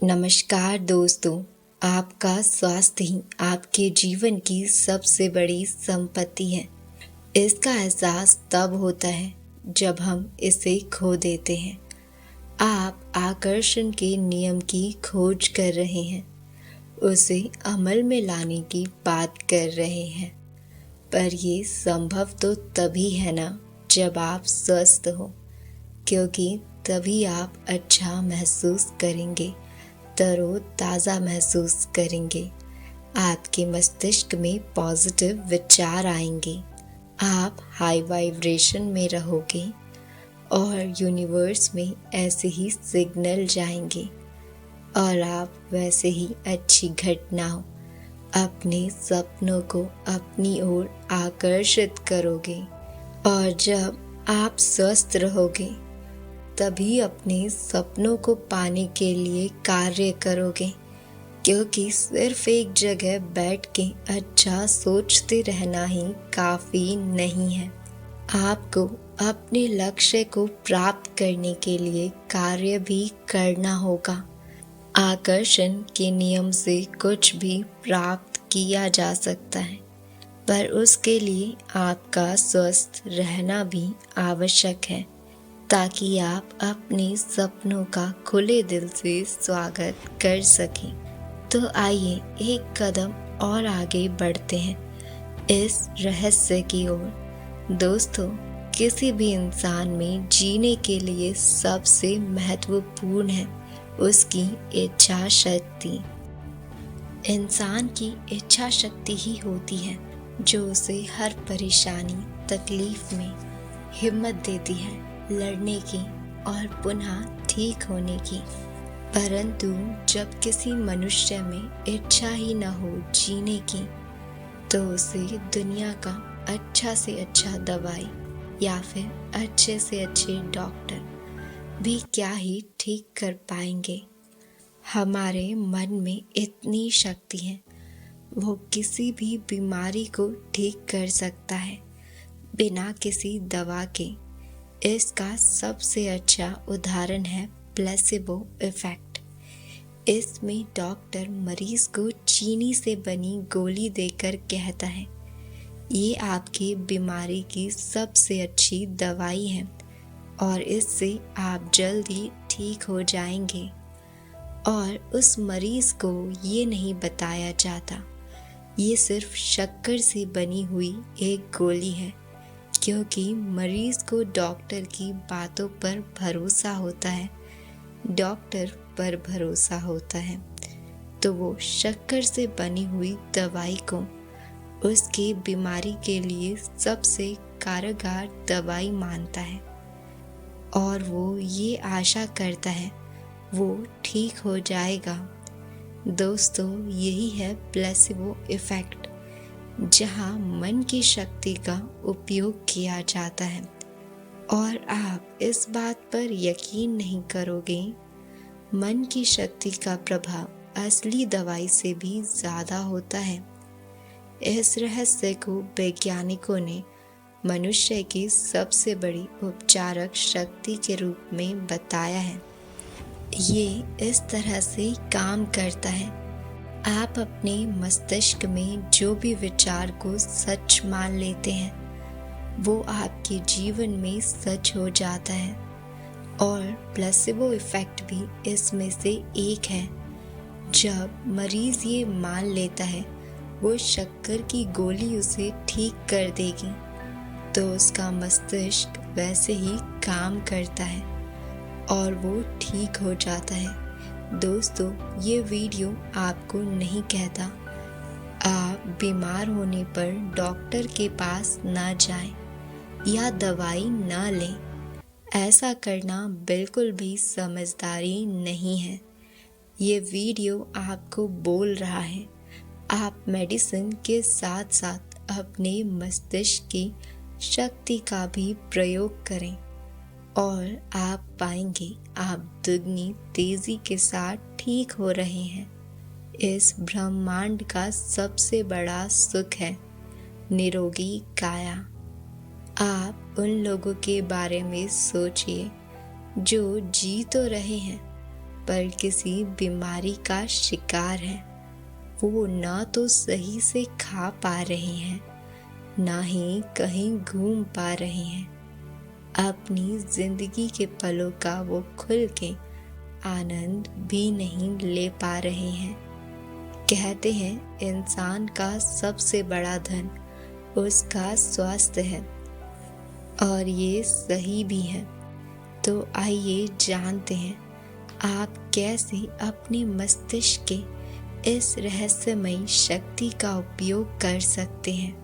नमस्कार दोस्तों। आपका स्वास्थ्य ही आपके जीवन की सबसे बड़ी संपत्ति है। इसका एहसास तब होता है जब हम इसे खो देते हैं। आप आकर्षण के नियम की खोज कर रहे हैं, उसे अमल में लाने की बात कर रहे हैं, पर ये संभव तो तभी है ना जब आप स्वस्थ हो, क्योंकि तभी आप अच्छा महसूस करेंगे, तरोताज़ा महसूस करेंगे। आपके मस्तिष्क में पॉजिटिव विचार आएंगे, आप हाई वाइब्रेशन में रहोगे और यूनिवर्स में ऐसे ही सिग्नल जाएंगे और आप वैसे ही अच्छी घटनाओं, अपने सपनों को अपनी ओर आकर्षित करोगे। और जब आप स्वस्थ रहोगे तभी अपने सपनों को पाने के लिए कार्य करोगे, क्योंकि सिर्फ एक जगह बैठ के अच्छा सोचते रहना ही काफ़ी नहीं है। आपको अपने लक्ष्य को प्राप्त करने के लिए कार्य भी करना होगा। आकर्षण के नियम से कुछ भी प्राप्त किया जा सकता है, पर उसके लिए आपका स्वस्थ रहना भी आवश्यक है, ताकि आप अपने सपनों का खुले दिल से स्वागत कर सकें। तो आइए एक कदम और आगे बढ़ते हैं इस रहस्य की ओर। दोस्तों, किसी भी इंसान में जीने के लिए सबसे महत्वपूर्ण है उसकी इच्छा शक्ति। इंसान की इच्छा शक्ति ही होती है जो उसे हर परेशानी, तकलीफ में हिम्मत देती है लड़ने की और पुनः ठीक होने की। परंतु जब किसी मनुष्य में इच्छा ही न हो जीने की, तो उसे दुनिया का अच्छा से अच्छा दवाई या फिर अच्छे से अच्छे डॉक्टर भी क्या ही ठीक कर पाएंगे। हमारे मन में इतनी शक्ति है, वो किसी भी बीमारी को ठीक कर सकता है बिना किसी दवा के। इसका सबसे अच्छा उदाहरण है प्लेसिबो इफेक्ट। इसमें डॉक्टर मरीज को चीनी से बनी गोली देकर कहता है, ये आपकी बीमारी की सबसे अच्छी दवाई है और इससे आप जल्दी ठीक हो जाएंगे। और उस मरीज को ये नहीं बताया जाता ये सिर्फ शक्कर से बनी हुई एक गोली है, क्योंकि मरीज को डॉक्टर की बातों पर भरोसा होता है, डॉक्टर पर भरोसा होता है, तो वो शक्कर से बनी हुई दवाई को उसकी बीमारी के लिए सबसे कारगर दवाई मानता है और वो ये आशा करता है वो ठीक हो जाएगा। दोस्तों, यही है प्लेसिबो इफेक्ट, जहाँ मन की शक्ति का उपयोग किया जाता है। और आप इस बात पर यकीन नहीं करोगे, मन की शक्ति का प्रभाव असली दवाई से भी ज़्यादा होता है। इस रहस्य को वैज्ञानिकों ने मनुष्य की सबसे बड़ी उपचारक शक्ति के रूप में बताया है। ये इस तरह से काम करता है, आप अपने मस्तिष्क में जो भी विचार को सच मान लेते हैं वो आपके जीवन में सच हो जाता है। और प्लेसिबो इफेक्ट भी इसमें से एक है। जब मरीज ये मान लेता है वो शक्कर की गोली उसे ठीक कर देगी, तो उसका मस्तिष्क वैसे ही काम करता है और वो ठीक हो जाता है। दोस्तों, ये वीडियो आपको नहीं कहता आप बीमार होने पर डॉक्टर के पास ना जाएं या दवाई ना लें। ऐसा करना बिल्कुल भी समझदारी नहीं है। ये वीडियो आपको बोल रहा है आप मेडिसिन के साथ साथ अपने मस्तिष्क की शक्ति का भी प्रयोग करें और आप पाएंगे आप दुगनी तेजी के साथ ठीक हो रहे हैं। इस ब्रह्मांड का सबसे बड़ा सुख है निरोगी काया। आप उन लोगों के बारे में सोचिए जो जी तो रहे हैं पर किसी बीमारी का शिकार हैं। वो ना तो सही से खा पा रहे हैं, ना ही कहीं घूम पा रहे हैं। अपनी जिंदगी के पलों का वो खुल के आनंद भी नहीं ले पा रहे हैं। कहते हैं इंसान का सबसे बड़ा धन उसका स्वास्थ्य है, और ये सही भी है। तो आइए जानते हैं आप कैसे अपने मस्तिष्क के इस रहस्यमयी शक्ति का उपयोग कर सकते हैं।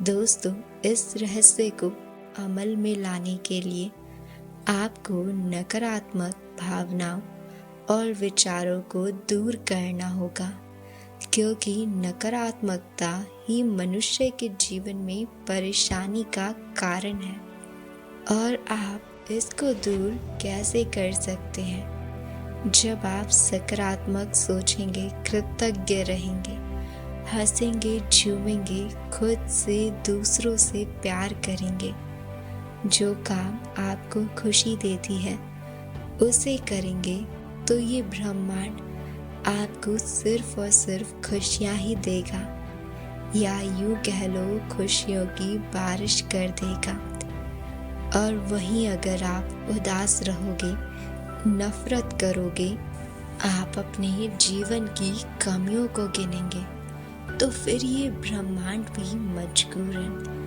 दोस्तों, इस रहस्य को अमल में लाने के लिए आपको नकारात्मक भावनाओं और विचारों को दूर करना होगा, क्योंकि नकारात्मकता ही मनुष्य के जीवन में परेशानी का कारण है। और आप इसको दूर कैसे कर सकते हैं? जब आप सकारात्मक सोचेंगे, कृतज्ञ रहेंगे, हंसेंगे, झूमेंगे, खुद से दूसरों से प्यार करेंगे, जो काम आपको खुशी देती है उसे करेंगे, तो ये ब्रह्मांड आपको सिर्फ और सिर्फ खुशियाँ ही देगा, या यूँ कह लो खुशियों की बारिश कर देगा। और वहीं अगर आप उदास रहोगे, नफरत करोगे, आप अपने जीवन की कमियों को गिनेंगे, तो फिर ये ब्रह्मांड भी मजबूरन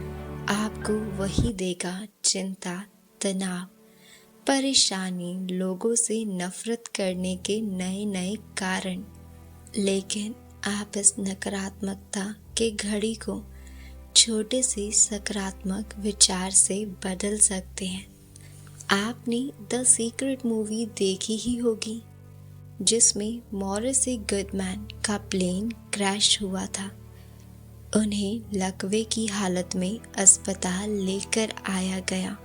आपको वही देगा, चिंता, तनाव, परेशानी, लोगों से नफरत करने के नए नए कारण। लेकिन आप इस नकारात्मकता के घड़ी को छोटे से सकारात्मक विचार से बदल सकते हैं। आपने द सीक्रेट मूवी देखी ही होगी, जिसमें मॉरिस गुडमैन का प्लेन क्रैश हुआ था। उन्हें लकवे की हालत में अस्पताल लेकर आया गया।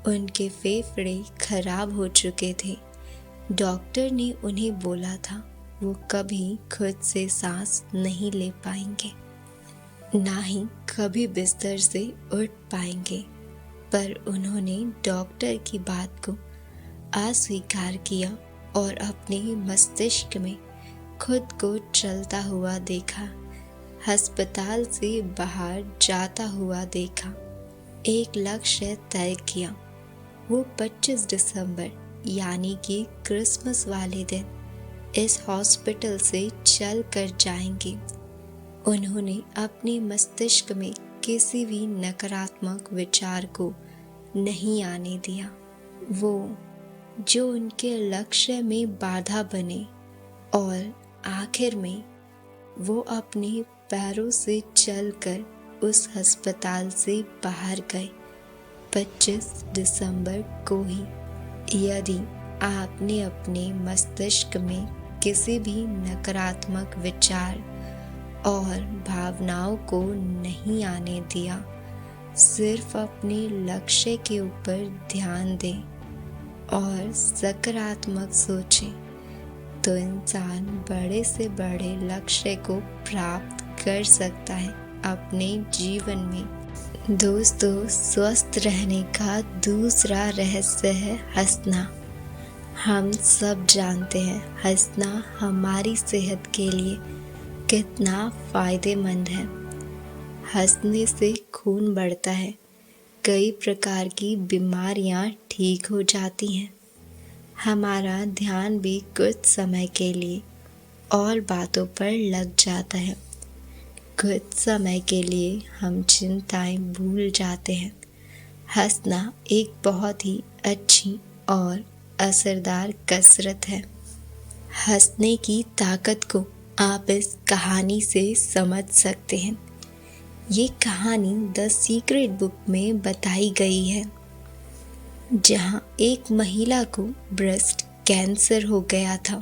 उनके फेफड़े खराब हो चुके थे। डॉक्टर ने उन्हें बोला था वो कभी खुद से सांस नहीं ले पाएंगे, ना ही कभी बिस्तर से उठ पाएंगे। पर उन्होंने डॉक्टर की बात को अस्वीकार किया और अपने मस्तिष्क में खुद को चलता हुआ देखा, अस्पताल से बाहर जाता हुआ देखा, एक लक्ष्य तय किया। वो 25 दिसंबर यानी कि क्रिसमस वाले दिन इस हॉस्पिटल से चल कर जाएंगे। उन्होंने अपने मस्तिष्क में किसी भी नकारात्मक विचार को नहीं आने दिया, वो जो उनके लक्ष्य में बाधा बने, और आखिर में वो अपने पैरों से चलकर उस अस्पताल से बाहर गए 25 दिसंबर को ही। यदि आपने अपने मस्तिष्क में किसी भी नकारात्मक विचार और भावनाओं को नहीं आने दिया, सिर्फ अपने लक्ष्य के ऊपर ध्यान दें और सकारात्मक सोचें, तो इंसान बड़े से बड़े लक्ष्य को प्राप्त कर सकता है अपने जीवन में। दोस्तों, स्वस्थ रहने का दूसरा रहस्य है हंसना। हम सब जानते हैं हंसना हमारी सेहत के लिए कितना फायदेमंद है। हंसने से खून बढ़ता है, कई प्रकार की बीमारियां ठीक हो जाती हैं, हमारा ध्यान भी कुछ समय के लिए और बातों पर लग जाता है, कुछ समय के लिए हम चिंताएं भूल जाते हैं। हंसना एक बहुत ही अच्छी और असरदार कसरत है। हंसने की ताकत को आप इस कहानी से समझ सकते हैं। ये कहानी द सीक्रेट बुक में बताई गई है, जहाँ एक महिला को ब्रेस्ट कैंसर हो गया था,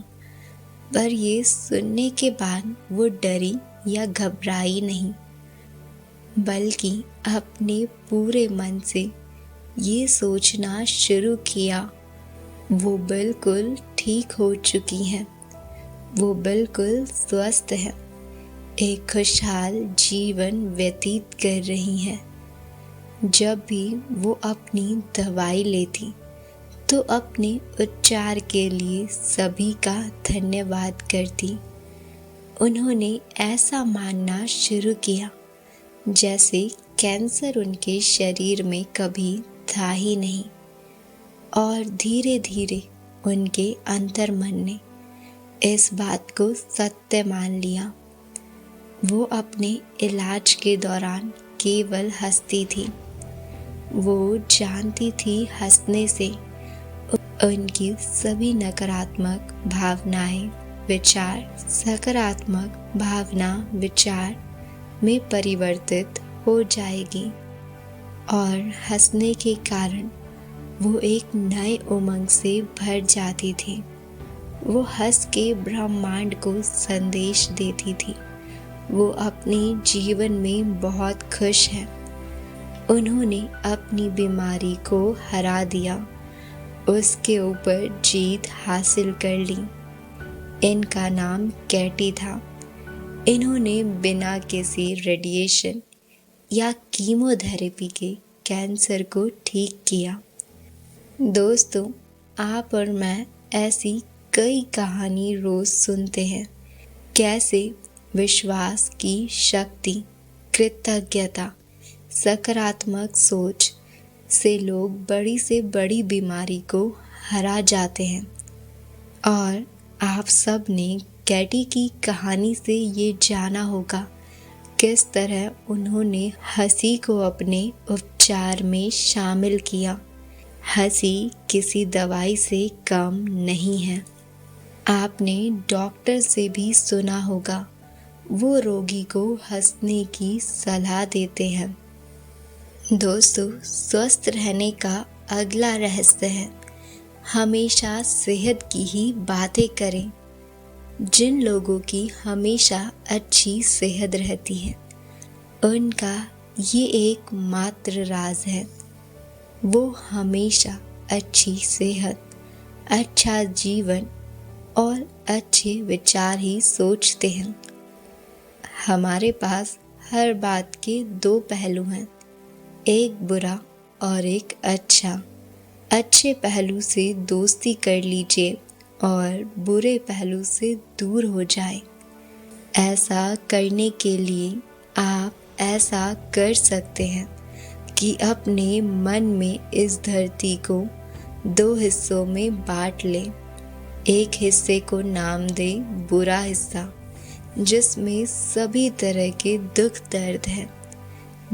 पर ये सुनने के बाद वो डरी या घबराई नहीं, बल्कि अपने पूरे मन से ये सोचना शुरू किया वो बिल्कुल ठीक हो चुकी हैं, वो बिल्कुल स्वस्थ है, एक खुशहाल जीवन व्यतीत कर रही हैं। जब भी वो अपनी दवाई लेती तो अपने उपचार के लिए सभी का धन्यवाद करती। उन्होंने ऐसा मानना शुरू किया जैसे कैंसर उनके शरीर में कभी था ही नहीं, और धीरे धीरे उनके अंतर्मन ने इस बात को सत्य मान लिया। वो अपने इलाज के दौरान केवल हंसती थी। वो जानती थी हंसने से उनकी सभी नकारात्मक भावनाएं सकारात्मक भावना विचार में परिवर्तित हो जाएगी, और हंसने के कारण वो एक नए उमंग से भर जाती थी। वो हंस के ब्रह्मांड को संदेश देती थी वो अपने जीवन में बहुत खुश है। उन्होंने अपनी बीमारी को हरा दिया, उसके ऊपर जीत हासिल कर ली। इनका नाम कैटी था। इन्होंने बिना किसी रेडिएशन या कीमोथेरेपी के कैंसर को ठीक किया। दोस्तों, आप और मैं ऐसी कई कहानी रोज सुनते हैं, कैसे विश्वास की शक्ति, कृतज्ञता, सकारात्मक सोच से लोग बड़ी से बड़ी बीमारी को हरा जाते हैं। और आप सब ने कैटी की कहानी से ये जाना होगा किस तरह उन्होंने हंसी को अपने उपचार में शामिल किया। हंसी किसी दवाई से कम नहीं है। आपने डॉक्टर से भी सुना होगा, वो रोगी को हंसने की सलाह देते हैं। दोस्तों, स्वस्थ रहने का अगला रहस्य है हमेशा सेहत की ही बातें करें। जिन लोगों की हमेशा अच्छी सेहत रहती है, उनका ये एक मात्र राज है। वो हमेशा अच्छी सेहत, अच्छा जीवन और अच्छे विचार ही सोचते हैं। हमारे पास हर बात के दो पहलू हैं, एक बुरा और एक अच्छा। अच्छे पहलू से दोस्ती कर लीजिए और बुरे पहलू से दूर हो जाए। ऐसा करने के लिए आप ऐसा कर सकते हैं कि अपने मन में इस धरती को दो हिस्सों में बांट लें। एक हिस्से को नाम दें बुरा हिस्सा, जिसमें सभी तरह के दुख दर्द हैं।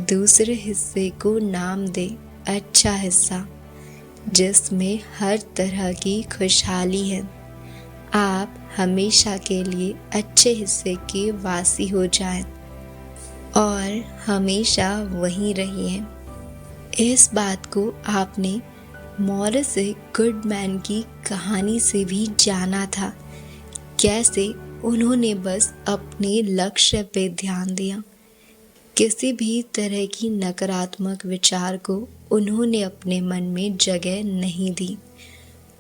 दूसरे हिस्से को नाम दें अच्छा हिस्सा, जिसमें हर तरह की खुशहाली है। आप हमेशा के लिए अच्छे हिस्से के वासी हो जाएं और हमेशा वहीं रहिए। इस बात को आपने मॉरिस गुडमैन की कहानी से भी जाना था, कैसे उन्होंने बस अपने लक्ष्य पे ध्यान दिया। किसी भी तरह की नकारात्मक विचार को उन्होंने अपने मन में जगह नहीं दी,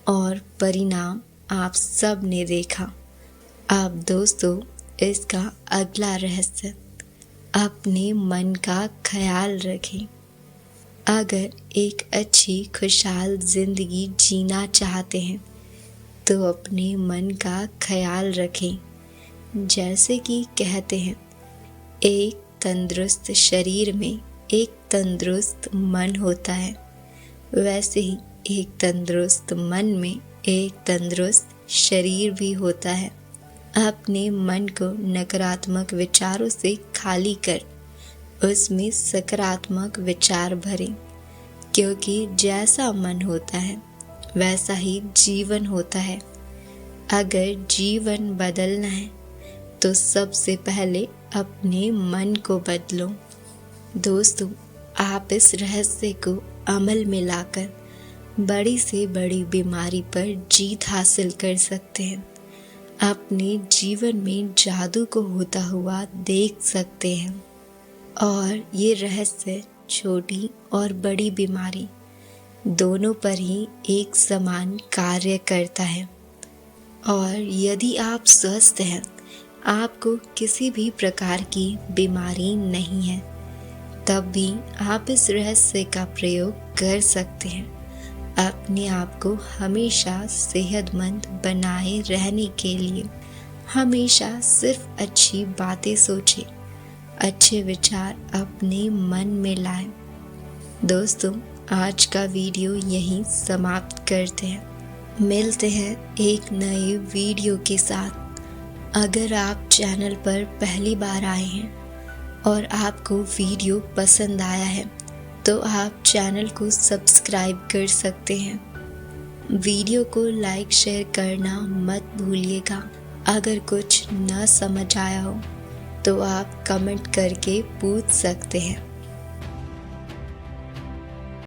और परिणाम आप सब ने देखा। अब दोस्तों, इसका अगला रहस्य, अपने मन का ख्याल रखें। अगर एक अच्छी खुशहाल जिंदगी जीना चाहते हैं तो अपने मन का ख्याल रखें। जैसे कि कहते हैं, एक तंदुरुस्त शरीर में एक तंदुरुस्त मन होता है, वैसे ही एक तंदुरुस्त मन में एक तंदुरुस्त शरीर भी होता है। अपने मन को नकारात्मक विचारों से खाली कर उसमें सकारात्मक विचार भरें, क्योंकि जैसा मन होता है वैसा ही जीवन होता है। अगर जीवन बदलना है तो सबसे पहले अपने मन को बदलो। दोस्तों, आप इस रहस्य को अमल में लाकर बड़ी से बड़ी बीमारी पर जीत हासिल कर सकते हैं। अपने जीवन में जादू को होता हुआ देख सकते हैं। और ये रहस्य छोटी और बड़ी बीमारी दोनों पर ही एक समान कार्य करता है। और यदि आप स्वस्थ हैं, आपको किसी भी प्रकार की बीमारी नहीं है, तब भी आप इस रहस्य का प्रयोग कर सकते हैं अपने आप को हमेशा सेहतमंद बनाए रहने के लिए हमेशा सिर्फ अच्छी बातें सोचें, अच्छे विचार अपने मन में लाएं। दोस्तों, आज का वीडियो यहीं समाप्त करते हैं। मिलते हैं एक नए वीडियो के साथ। अगर आप चैनल पर पहली बार आए हैं और आपको वीडियो पसंद आया है तो आप चैनल को सब्सक्राइब कर सकते हैं। वीडियो को लाइक शेयर करना मत भूलिएगा। अगर कुछ न समझ आया हो तो आप कमेंट करके पूछ सकते हैं।